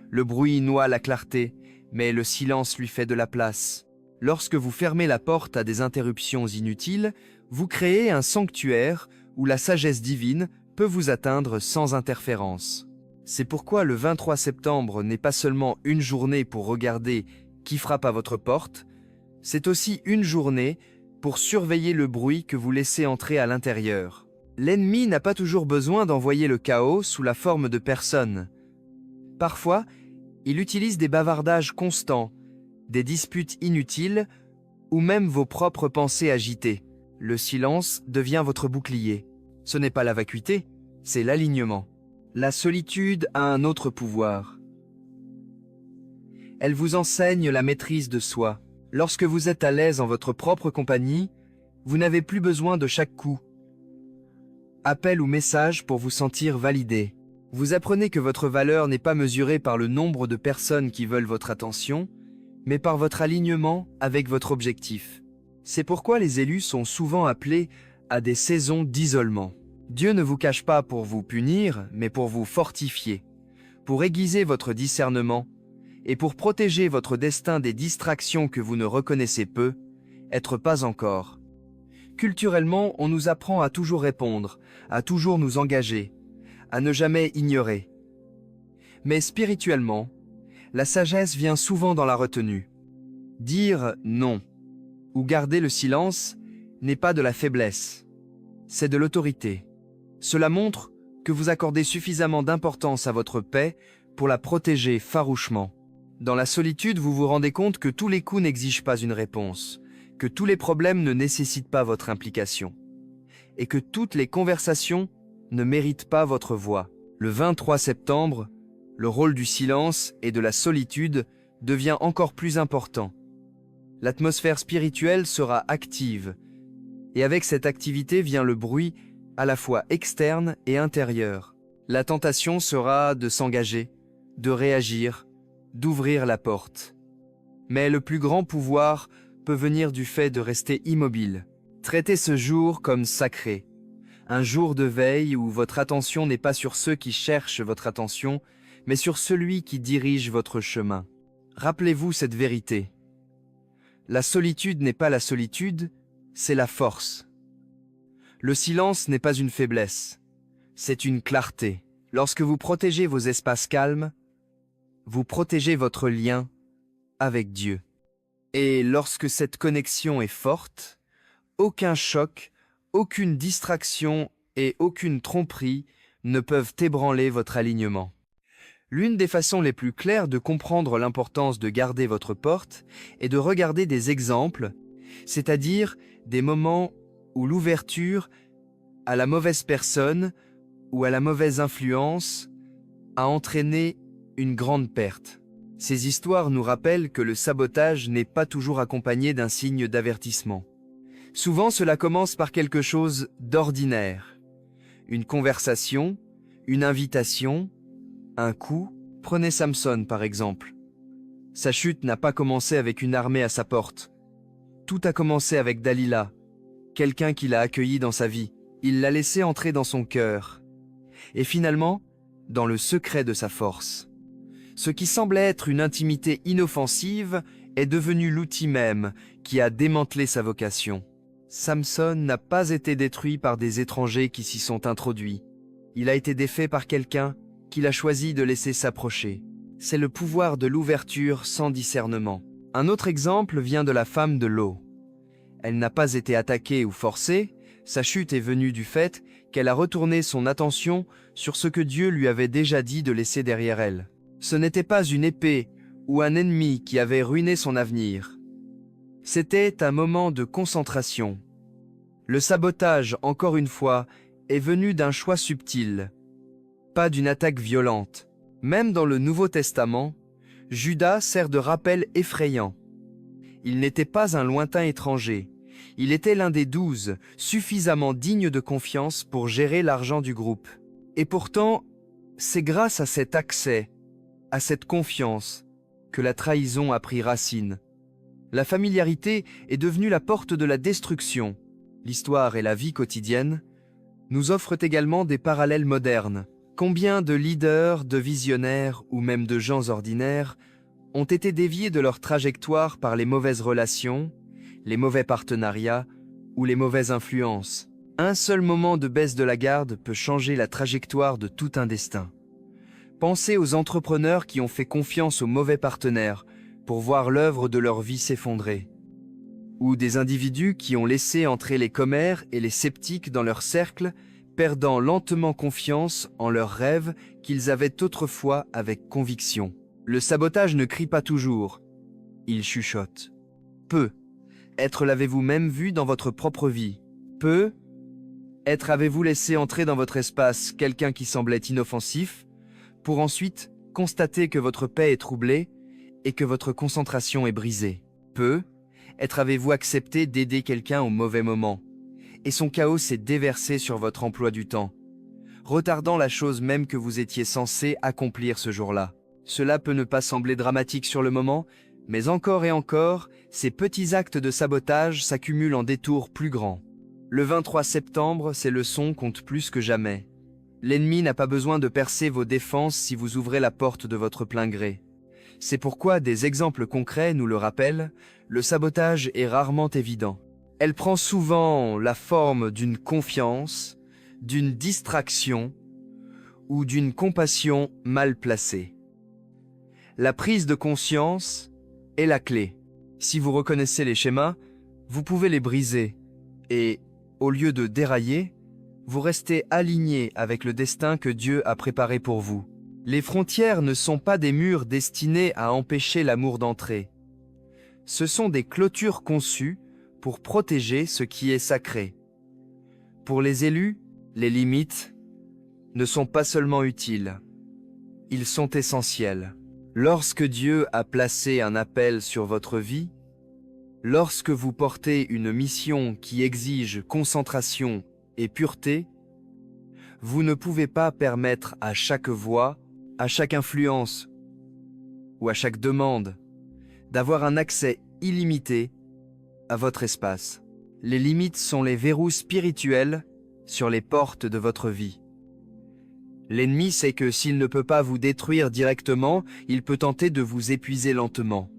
Le bruit noie la clarté, mais le silence lui fait de la place. Lorsque vous fermez la porte à des interruptions inutiles, vous créez un sanctuaire où la sagesse divine peut vous atteindre sans interférence. C'est pourquoi le 23 septembre n'est pas seulement une journée pour regarder qui frappe à votre porte, c'est aussi une journée pour surveiller le bruit que vous laissez entrer à l'intérieur. L'ennemi n'a pas toujours besoin d'envoyer le chaos sous la forme de personnes. Parfois, il utilise des bavardages constants, des disputes inutiles ou même vos propres pensées agitées. Le silence devient votre bouclier. Ce n'est pas la vacuité, c'est l'alignement. La solitude a un autre pouvoir. Elle vous enseigne la maîtrise de soi. Lorsque vous êtes à l'aise en votre propre compagnie, vous n'avez plus besoin de chaque coup. Appel ou message pour vous sentir validé. Vous apprenez que votre valeur n'est pas mesurée par le nombre de personnes qui veulent votre attention, mais par votre alignement avec votre objectif. C'est pourquoi les élus sont souvent appelés à des saisons d'isolement. Dieu ne vous cache pas pour vous punir, mais pour vous fortifier, pour aiguiser votre discernement et pour protéger votre destin des distractions que vous ne reconnaissez peu, être pas encore. Culturellement, on nous apprend à toujours répondre, à toujours nous engager, à ne jamais ignorer. Mais spirituellement, la sagesse vient souvent dans la retenue. Dire non ou garder le silence n'est pas de la faiblesse, c'est de l'autorité. Cela montre que vous accordez suffisamment d'importance à votre paix pour la protéger farouchement. Dans la solitude, vous vous rendez compte que tous les coups n'exigent pas une réponse, que tous les problèmes ne nécessitent pas votre implication, et que toutes les conversations ne méritent pas votre voix. Le 23 septembre, le rôle du silence et de la solitude devient encore plus important. L'atmosphère spirituelle sera active, et avec cette activité vient le bruit à la fois externe et intérieur. La tentation sera de s'engager, de réagir, d'ouvrir la porte. Mais le plus grand pouvoir peut venir du fait de rester immobile. Traitez ce jour comme sacré, un jour de veille où votre attention n'est pas sur ceux qui cherchent votre attention, mais sur celui qui dirige votre chemin. Rappelez-vous cette vérité. La solitude n'est pas la solitude, c'est la force. Le silence n'est pas une faiblesse, c'est une clarté. Lorsque vous protégez vos espaces calmes, vous protégez votre lien avec Dieu. Et lorsque cette connexion est forte, aucun choc, aucune distraction et aucune tromperie ne peuvent ébranler votre alignement. L'une des façons les plus claires de comprendre l'importance de garder votre porte est de regarder des exemples, c'est-à-dire des moments où l'ouverture à la mauvaise personne ou à la mauvaise influence a entraîné une grande perte. Ces histoires nous rappellent que le sabotage n'est pas toujours accompagné d'un signe d'avertissement. Souvent, cela commence par quelque chose d'ordinaire. Une conversation, une invitation, un coup. Prenez Samson par exemple. Sa chute n'a pas commencé avec une armée à sa porte. Tout a commencé avec Dalila, quelqu'un qui l'a accueilli dans sa vie. Il l'a laissé entrer dans son cœur. Et finalement, dans le secret de sa force. Ce qui semblait être une intimité inoffensive est devenu l'outil même qui a démantelé sa vocation. Samson n'a pas été détruit par des étrangers qui s'y sont introduits. Il a été défait par quelqu'un qu'il a choisi de laisser s'approcher. C'est le pouvoir de l'ouverture sans discernement. Un autre exemple vient de la femme de Lot. Elle n'a pas été attaquée ou forcée, sa chute est venue du fait qu'elle a retourné son attention sur ce que Dieu lui avait déjà dit de laisser derrière elle. Ce n'était pas une épée ou un ennemi qui avait ruiné son avenir. C'était un moment de concentration. Le sabotage, encore une fois, est venu d'un choix subtil, pas d'une attaque violente. Même dans le Nouveau Testament, Judas sert de rappel effrayant. Il n'était pas un lointain étranger. Il était l'un des 12, suffisamment digne de confiance pour gérer l'argent du groupe. Et pourtant, c'est grâce à cet accès, à cette confiance, que la trahison a pris racine. La familiarité est devenue la porte de la destruction. L'histoire et la vie quotidienne nous offrent également des parallèles modernes. Combien de leaders, de visionnaires ou même de gens ordinaires ont été déviés de leur trajectoire par les mauvaises relations, les mauvais partenariats ou les mauvaises influences. Un seul moment de baisse de la garde peut changer la trajectoire de tout un destin. Pensez aux entrepreneurs qui ont fait confiance aux mauvais partenaires pour voir l'œuvre de leur vie s'effondrer. Ou des individus qui ont laissé entrer les commères et les sceptiques dans leur cercle, perdant lentement confiance en leurs rêves qu'ils avaient autrefois avec conviction. Le sabotage ne crie pas toujours, il chuchote. Peu. Être l'avez-vous même vu dans votre propre vie? Peu. Être avez-vous laissé entrer dans votre espace quelqu'un qui semblait inoffensif, pour ensuite constater que votre paix est troublée et que votre concentration est brisée? Peu. Être avez-vous accepté d'aider quelqu'un au mauvais moment, et son chaos s'est déversé sur votre emploi du temps, retardant la chose même que vous étiez censé accomplir ce jour-là. Cela peut ne pas sembler dramatique sur le moment, mais encore et encore, ces petits actes de sabotage s'accumulent en détours plus grands. Le 23 septembre, ces leçons comptent plus que jamais. L'ennemi n'a pas besoin de percer vos défenses si vous ouvrez la porte de votre plein gré. C'est pourquoi des exemples concrets nous le rappellent, le sabotage est rarement évident. Elle prend souvent la forme d'une confiance, d'une distraction ou d'une compassion mal placée. La prise de conscience est la clé. Si vous reconnaissez les schémas, vous pouvez les briser et, au lieu de dérailler, vous restez aligné avec le destin que Dieu a préparé pour vous. Les frontières ne sont pas des murs destinés à empêcher l'amour d'entrer. Ce sont des clôtures conçues pour protéger ce qui est sacré. Pour les élus, les limites ne sont pas seulement utiles, ils sont essentiels. Lorsque Dieu a placé un appel sur votre vie, lorsque vous portez une mission qui exige concentration et pureté, vous ne pouvez pas permettre à chaque voix, à chaque influence ou à chaque demande d'avoir un accès illimité à votre espace. Les limites sont les verrous spirituels sur les portes de votre vie. L'ennemi sait que s'il ne peut pas vous détruire directement, il peut tenter de vous épuiser lentement.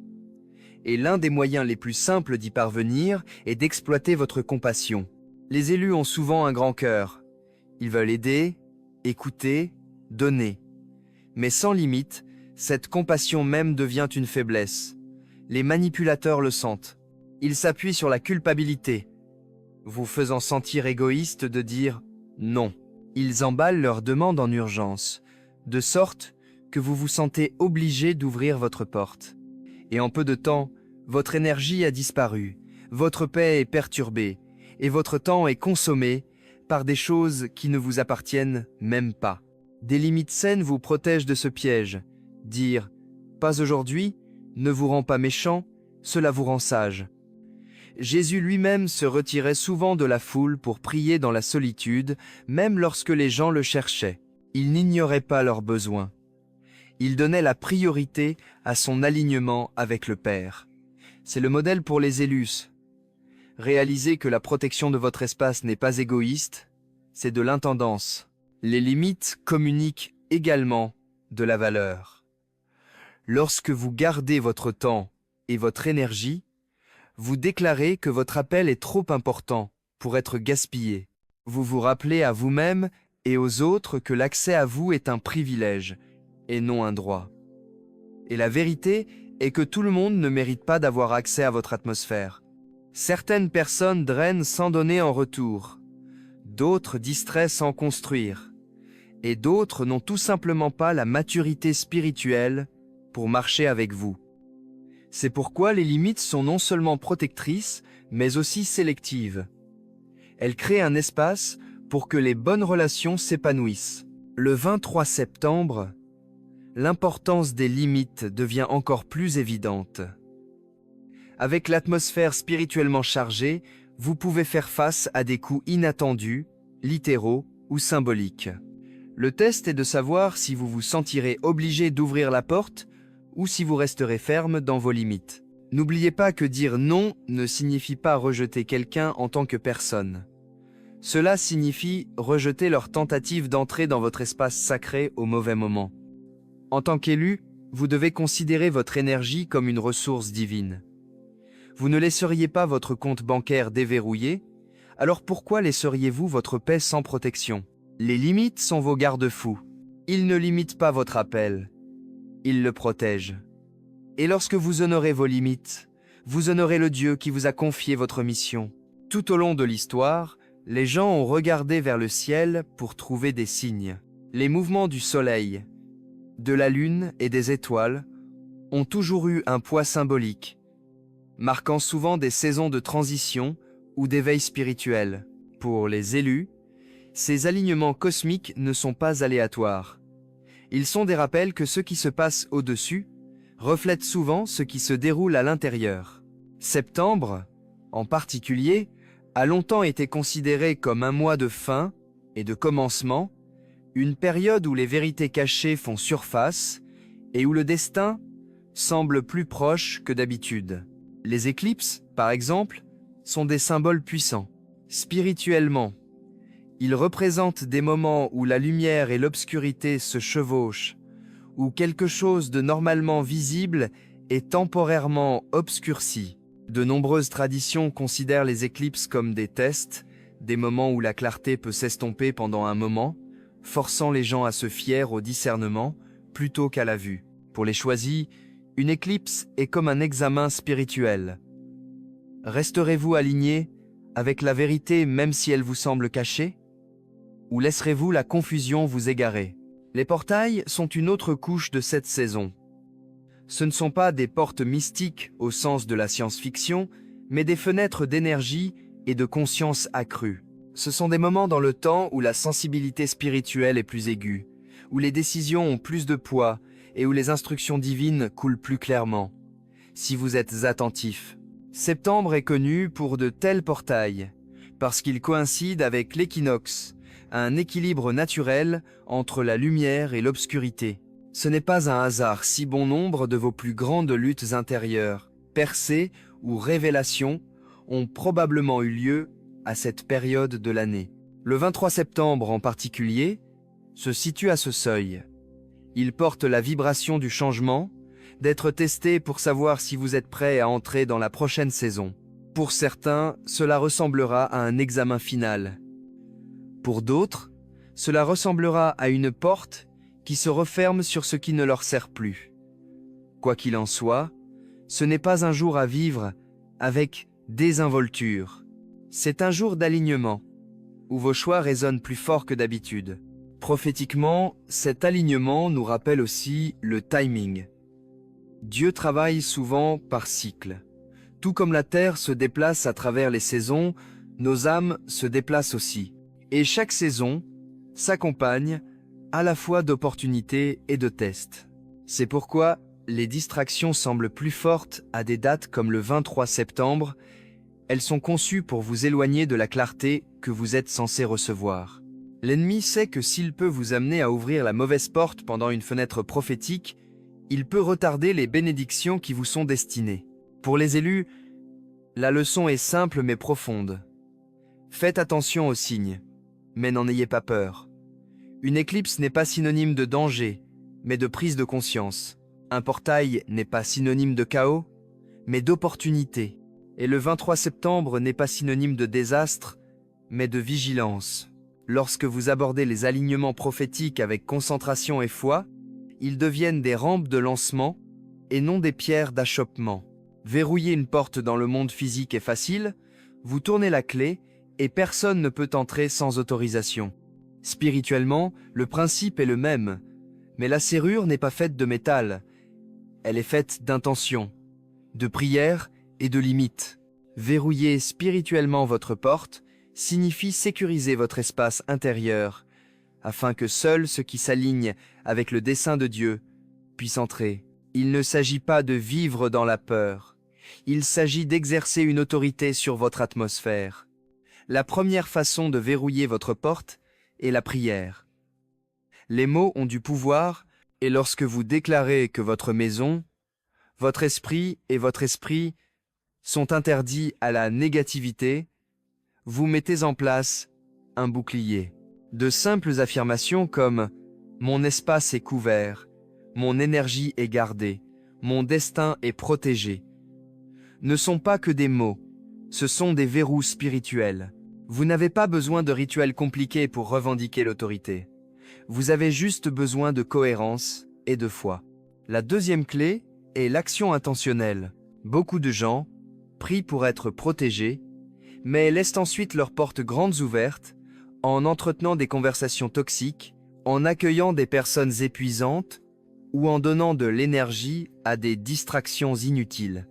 Et l'un des moyens les plus simples d'y parvenir est d'exploiter votre compassion. Les élus ont souvent un grand cœur. Ils veulent aider, écouter, donner. Mais sans limite, cette compassion même devient une faiblesse. Les manipulateurs le sentent. Ils s'appuient sur la culpabilité, vous faisant sentir égoïste de dire non. Ils emballent leurs demandes en urgence, de sorte que vous vous sentez obligé d'ouvrir votre porte. Et en peu de temps, votre énergie a disparu, votre paix est perturbée, et votre temps est consommé par des choses qui ne vous appartiennent même pas. Des limites saines vous protègent de ce piège. Dire « pas aujourd'hui » ne vous rend pas méchant, cela vous rend sage. Jésus lui-même se retirait souvent de la foule pour prier dans la solitude, même lorsque les gens le cherchaient. Il n'ignorait pas leurs besoins. Il donnait la priorité à son alignement avec le Père. C'est le modèle pour les élus. Réalisez que la protection de votre espace n'est pas égoïste, c'est de l'intendance. Les limites communiquent également de la valeur. Lorsque vous gardez votre temps et votre énergie, vous déclarez que votre appel est trop important pour être gaspillé. Vous vous rappelez à vous-même et aux autres que l'accès à vous est un privilège et non un droit. Et la vérité est que tout le monde ne mérite pas d'avoir accès à votre atmosphère. Certaines personnes drainent sans donner en retour, d'autres distraient sans construire, et d'autres n'ont tout simplement pas la maturité spirituelle pour marcher avec vous. C'est pourquoi les limites sont non seulement protectrices, mais aussi sélectives. Elles créent un espace pour que les bonnes relations s'épanouissent. Le 23 septembre, l'importance des limites devient encore plus évidente. Avec l'atmosphère spirituellement chargée, vous pouvez faire face à des coups inattendus, littéraux ou symboliques. Le test est de savoir si vous vous sentirez obligé d'ouvrir la porte ou si vous resterez ferme dans vos limites. N'oubliez pas que dire non ne signifie pas rejeter quelqu'un en tant que personne. Cela signifie rejeter leur tentative d'entrer dans votre espace sacré au mauvais moment. En tant qu'élu, vous devez considérer votre énergie comme une ressource divine. Vous ne laisseriez pas votre compte bancaire déverrouillé, alors pourquoi laisseriez-vous votre paix sans protection? Les limites sont vos garde-fous. Ils ne limitent pas votre appel. Ils le protègent. Et lorsque vous honorez vos limites, vous honorez le Dieu qui vous a confié votre mission. Tout au long de l'histoire, les gens ont regardé vers le ciel pour trouver des signes. Les mouvements du soleil, de la lune et des étoiles ont toujours eu un poids symbolique, marquant souvent des saisons de transition ou d'éveil spirituel. Pour les élus, ces alignements cosmiques ne sont pas aléatoires. Ils sont des rappels que ce qui se passe au-dessus reflète souvent ce qui se déroule à l'intérieur. Septembre, en particulier, a longtemps été considéré comme un mois de fin et de commencement, une période où les vérités cachées font surface et où le destin semble plus proche que d'habitude. Les éclipses, par exemple, sont des symboles puissants. Spirituellement, ils représentent des moments où la lumière et l'obscurité se chevauchent, où quelque chose de normalement visible est temporairement obscurci. De nombreuses traditions considèrent les éclipses comme des tests, des moments où la clarté peut s'estomper pendant un moment, forçant les gens à se fier au discernement plutôt qu'à la vue. Pour les choisis, une éclipse est comme un examen spirituel. Resterez-vous aligné avec la vérité même si elle vous semble cachée? Ou laisserez-vous la confusion vous égarer? Les portails sont une autre couche de cette saison. Ce ne sont pas des portes mystiques au sens de la science-fiction, mais des fenêtres d'énergie et de conscience accrue. Ce sont des moments dans le temps où la sensibilité spirituelle est plus aiguë, où les décisions ont plus de poids et où les instructions divines coulent plus clairement. Si vous êtes attentif. Septembre est connu pour de tels portails, parce qu'il coïncide avec l'équinoxe, un équilibre naturel entre la lumière et l'obscurité. Ce n'est pas un hasard si bon nombre de vos plus grandes luttes intérieures, percées ou révélations, ont probablement eu lieu à cette période de l'année. Le 23 septembre en particulier se situe à ce seuil. Il porte la vibration du changement, d'être testé pour savoir si vous êtes prêt à entrer dans la prochaine saison. Pour certains, cela ressemblera à un examen final. Pour d'autres, cela ressemblera à une porte qui se referme sur ce qui ne leur sert plus. Quoi qu'il en soit, ce n'est pas un jour à vivre avec désinvolture. C'est un jour d'alignement, où vos choix résonnent plus fort que d'habitude. Prophétiquement, cet alignement nous rappelle aussi le timing. Dieu travaille souvent par cycle. Tout comme la terre se déplace à travers les saisons, nos âmes se déplacent aussi. Et chaque saison s'accompagne à la fois d'opportunités et de tests. C'est pourquoi les distractions semblent plus fortes à des dates comme le 23 septembre. Elles sont conçues pour vous éloigner de la clarté que vous êtes censé recevoir. L'ennemi sait que s'il peut vous amener à ouvrir la mauvaise porte pendant une fenêtre prophétique, il peut retarder les bénédictions qui vous sont destinées. Pour les élus, la leçon est simple mais profonde. Faites attention aux signes, mais n'en ayez pas peur. Une éclipse n'est pas synonyme de danger, mais de prise de conscience. Un portail n'est pas synonyme de chaos, mais d'opportunité. Et le 23 septembre n'est pas synonyme de désastre, mais de vigilance. Lorsque vous abordez les alignements prophétiques avec concentration et foi, ils deviennent des rampes de lancement et non des pierres d'achoppement. Verrouiller une porte dans le monde physique est facile, vous tournez la clé et personne ne peut entrer sans autorisation. Spirituellement, le principe est le même, mais la serrure n'est pas faite de métal, elle est faite d'intention, de prière et de limites. Verrouiller spirituellement votre porte signifie sécuriser votre espace intérieur, afin que seul ce qui s'aligne avec le dessein de Dieu puisse entrer. Il ne s'agit pas de vivre dans la peur, il s'agit d'exercer une autorité sur votre atmosphère. La première façon de verrouiller votre porte est la prière. Les mots ont du pouvoir, et lorsque vous déclarez que votre maison, votre esprit et votre esprit sont interdits à la négativité, vous mettez en place un bouclier. De simples affirmations comme « Mon espace est couvert »,« Mon énergie est gardée »,« Mon destin est protégé » ne sont pas que des mots, ce sont des verrous spirituels. Vous n'avez pas besoin de rituels compliqués pour revendiquer l'autorité. Vous avez juste besoin de cohérence et de foi. La deuxième clé est l'action intentionnelle. Beaucoup de gens prient pour être protégés, mais laissent ensuite leurs portes grandes ouvertes en entretenant des conversations toxiques, en accueillant des personnes épuisantes ou en donnant de l'énergie à des distractions inutiles.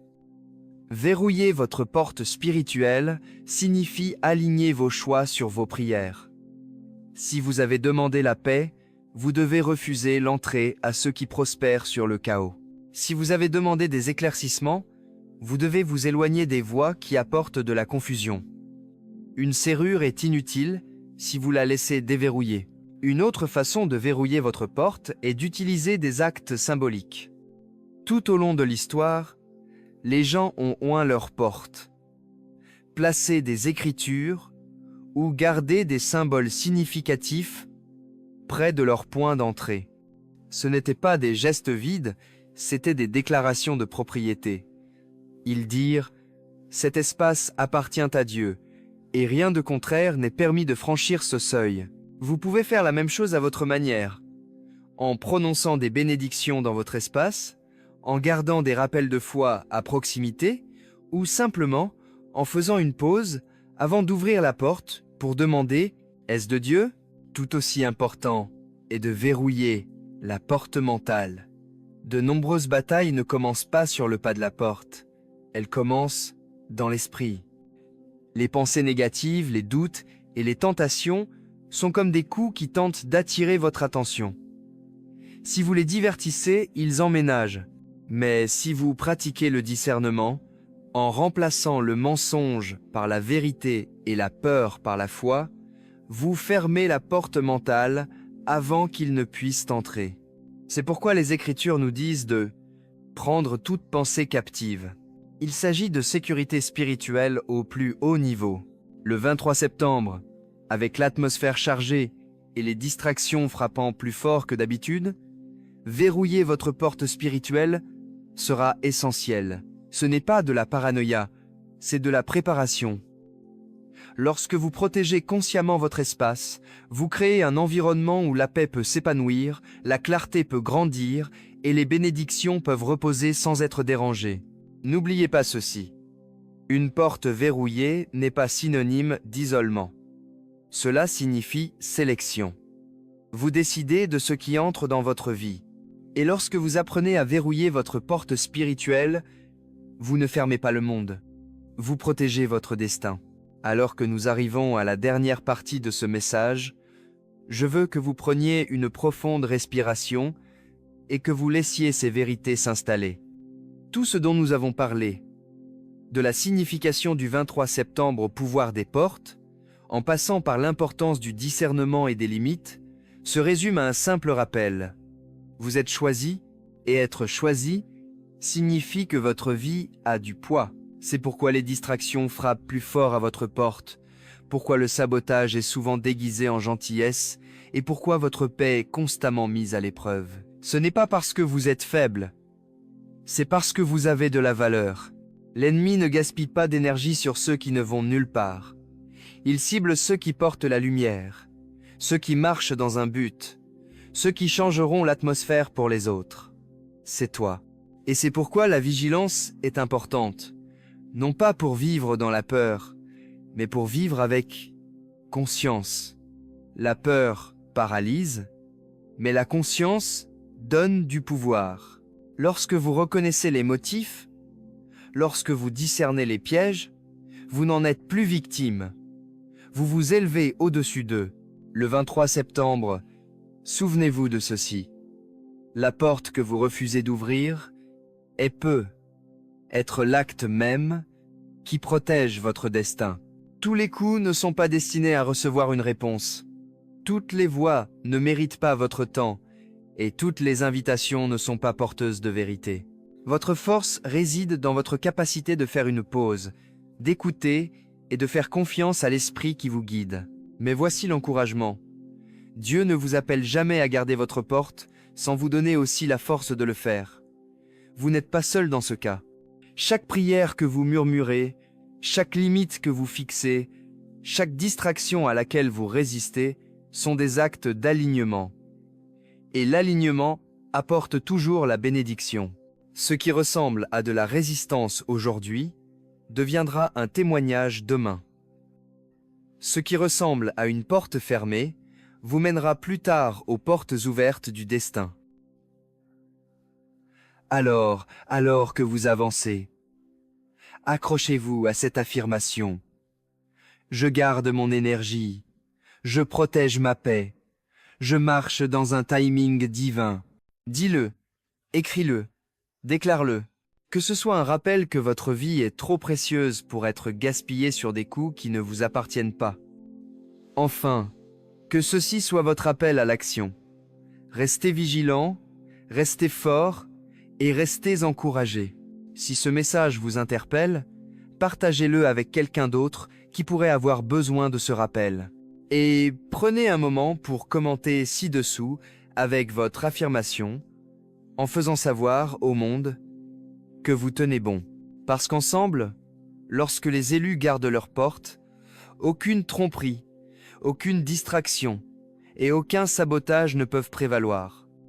Verrouiller votre porte spirituelle signifie aligner vos choix sur vos prières. Si vous avez demandé la paix, vous devez refuser l'entrée à ceux qui prospèrent sur le chaos. Si vous avez demandé des éclaircissements, vous devez vous éloigner des voies qui apportent de la confusion. Une serrure est inutile si vous la laissez déverrouiller. Une autre façon de verrouiller votre porte est d'utiliser des actes symboliques. Tout au long de l'histoire, les gens ont oint leurs portes, placé des écritures ou gardé des symboles significatifs près de leur point d'entrée. Ce n'étaient pas des gestes vides, c'étaient des déclarations de propriété. Ils dirent « Cet espace appartient à Dieu, et rien de contraire n'est permis de franchir ce seuil. » Vous pouvez faire la même chose à votre manière, en prononçant des bénédictions dans votre espace, en gardant des rappels de foi à proximité, ou simplement en faisant une pause avant d'ouvrir la porte pour demander « Est-ce de Dieu ?» Tout aussi important est de verrouiller la porte mentale. De nombreuses batailles ne commencent pas sur le pas de la porte, elles commencent dans l'esprit. Les pensées négatives, les doutes et les tentations sont comme des coups qui tentent d'attirer votre attention. Si vous les divertissez, ils emménagent. Mais si vous pratiquez le discernement, en remplaçant le mensonge par la vérité et la peur par la foi, vous fermez la porte mentale avant qu'ils ne puissent entrer. C'est pourquoi les Écritures nous disent de prendre toute pensée captive. Il s'agit de sécurité spirituelle au plus haut niveau. Le 23 septembre, avec l'atmosphère chargée et les distractions frappant plus fort que d'habitude, verrouiller votre porte spirituelle sera essentiel. Ce n'est pas de la paranoïa, c'est de la préparation. Lorsque vous protégez consciemment votre espace, vous créez un environnement où la paix peut s'épanouir, la clarté peut grandir et les bénédictions peuvent reposer sans être dérangées. N'oubliez pas ceci. Une porte verrouillée n'est pas synonyme d'isolement. Cela signifie sélection. Vous décidez de ce qui entre dans votre vie. Et lorsque vous apprenez à verrouiller votre porte spirituelle, vous ne fermez pas le monde. Vous protégez votre destin. Alors que nous arrivons à la dernière partie de ce message, je veux que vous preniez une profonde respiration et que vous laissiez ces vérités s'installer. Tout ce dont nous avons parlé, de la signification du 23 septembre au pouvoir des portes, en passant par l'importance du discernement et des limites, se résume à un simple rappel. Vous êtes choisi, et être choisi signifie que votre vie a du poids. C'est pourquoi les distractions frappent plus fort à votre porte, pourquoi le sabotage est souvent déguisé en gentillesse, et pourquoi votre paix est constamment mise à l'épreuve. Ce n'est pas parce que vous êtes faible, c'est parce que vous avez de la valeur. L'ennemi ne gaspille pas d'énergie sur ceux qui ne vont nulle part. Il cible ceux qui portent la lumière, ceux qui marchent dans un but, ceux qui changeront l'atmosphère pour les autres. C'est toi. Et c'est pourquoi la vigilance est importante. Non pas pour vivre dans la peur, mais pour vivre avec conscience. La peur paralyse, mais la conscience donne du pouvoir. Lorsque vous reconnaissez les motifs, lorsque vous discernez les pièges, vous n'en êtes plus victime. Vous vous élevez au-dessus d'eux. Le 23 septembre, souvenez-vous de ceci. La porte que vous refusez d'ouvrir peut être l'acte même qui protège votre destin. Tous les coups ne sont pas destinés à recevoir une réponse. Toutes les voix ne méritent pas votre temps et toutes les invitations ne sont pas porteuses de vérité. Votre force réside dans votre capacité de faire une pause, d'écouter et de faire confiance à l'esprit qui vous guide. Mais voici l'encouragement. Dieu ne vous appelle jamais à garder votre porte sans vous donner aussi la force de le faire. Vous n'êtes pas seul dans ce cas. Chaque prière que vous murmurez, chaque limite que vous fixez, chaque distraction à laquelle vous résistez sont des actes d'alignement. Et l'alignement apporte toujours la bénédiction. Ce qui ressemble à de la résistance aujourd'hui deviendra un témoignage demain. Ce qui ressemble à une porte fermée vous mènera plus tard aux portes ouvertes du destin. Alors que vous avancez, accrochez-vous à cette affirmation. Je garde mon énergie, je protège ma paix, je marche dans un timing divin. Dis-le, écris-le, déclare-le. Que ce soit un rappel que votre vie est trop précieuse pour être gaspillée sur des coups qui ne vous appartiennent pas. Enfin, que ceci soit votre appel à l'action. Restez vigilant, restez fort et restez encouragés. Si ce message vous interpelle, partagez-le avec quelqu'un d'autre qui pourrait avoir besoin de ce rappel. Et prenez un moment pour commenter ci-dessous avec votre affirmation, en faisant savoir au monde que vous tenez bon. Parce qu'ensemble, lorsque les élus gardent leurs portes, aucune tromperie, aucune distraction et aucun sabotage ne peuvent prévaloir.